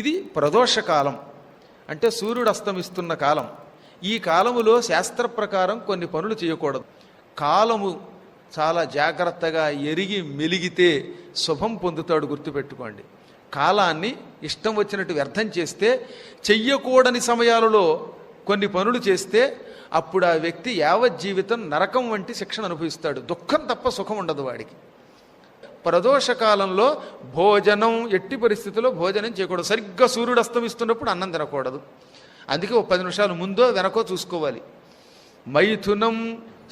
ఇది ప్రదోషకాలం, అంటే సూర్యుడు అస్తమిస్తున్న కాలం. ఈ కాలములో శాస్త్ర ప్రకారం కొన్ని పనులు చేయకూడదు. కాలము చాలా జాగ్రత్తగా ఎరిగి మెలిగితే శుభం పొందుతాడు, గుర్తుపెట్టుకోండి. కాలాన్ని ఇష్టం వచ్చినట్టు వ్యర్థం చేస్తే, చెయ్యకూడని సమయాలలో కొన్ని పనులు చేస్తే అప్పుడు ఆ వ్యక్తి యావజ్జీవితం నరకం వంటి శిక్షణ అనుభవిస్తాడు. దుఃఖం తప్ప సుఖం ఉండదు వాడికి. ప్రదోషకాలంలో భోజనం ఎట్టి పరిస్థితుల్లో భోజనం చేయకూడదు. సరిగ్గా సూర్యుడు అస్తమిస్తున్నప్పుడు అన్నం తినకూడదు. అందుకే ఒక 10 నిమిషాలు ముందో వెనకో చూసుకోవాలి. మైథునం,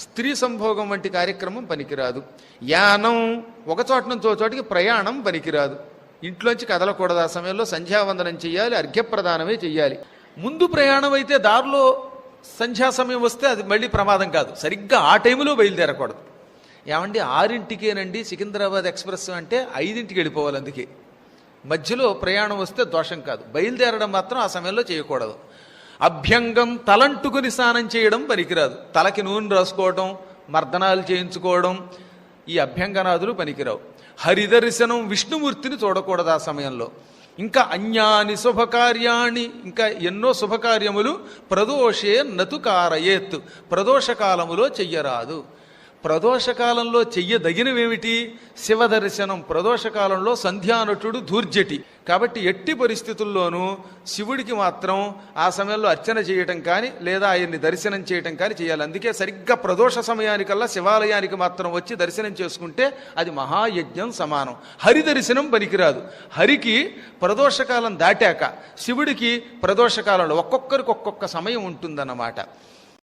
స్త్రీ సంభోగం వంటి కార్యక్రమం పనికిరాదు. యానం, ఒక చోట నుంచి ఒక చోటికి ప్రయాణం పనికిరాదు. ఇంట్లోంచి కదలకూడదు. ఆ సమయంలో సంధ్యావందనం చెయ్యాలి, అర్ఘ్యప్రదానమే చెయ్యాలి. ముందు ప్రయాణం అయితే దారిలో సంధ్యా సమయం వస్తే అది మళ్ళీ ప్రమాదం కాదు. సరిగ్గా ఆ టైంలో బయలుదేరకూడదు. ఏమండి 6ంటికేనండి సికింద్రాబాద్ ఎక్స్ప్రెస్ అంటే 5ంటికి వెళ్ళిపోవాలి. అందుకే మధ్యలో ప్రయాణం వస్తే దోషం కాదు. బయలుదేరడం మాత్రం ఆ సమయంలో చేయకూడదు. అభ్యంగం, తలంటుకుని స్నానం చేయడం పనికిరాదు. తలకి నూనె రాసుకోవడం, మర్దనాలు చేయించుకోవడం, ఈ అభ్యంగనాదులు పనికిరావు. హరిదర్శనం, విష్ణుమూర్తిని చూడకూడదు ఆ సమయంలో. ఇంకా అన్యాని శుభకార్యాణి, ఇంకా ఎన్నో శుభకార్యములు ప్రదోషే నతు కారయేత్, ప్రదోషకాలములో చెయ్యరాదు. ప్రదోషకాలంలో చెయ్యదగినవేమిటి? శివదర్శనం. ప్రదోషకాలంలో సంధ్యానటుడు ధూర్జటి కాబట్టి ఎట్టి పరిస్థితుల్లోనూ శివుడికి మాత్రం ఆ సమయంలో అర్చన చేయటం కానీ లేదా ఆయన్ని దర్శనం చేయటం కానీ చేయాలి. అందుకే సరిగ్గా ప్రదోష సమయానికల్లా శివాలయానికి మాత్రం వచ్చి దర్శనం చేసుకుంటే అది మహాయజ్ఞం సమానం. హరి దర్శనం పనికిరాదు. హరికి ప్రదోషకాలం దాటాక, శివుడికి ప్రదోషకాలంలో ఒక్కొక్కరికి ఒక్కొక్క సమయం ఉంటుందన్నమాట.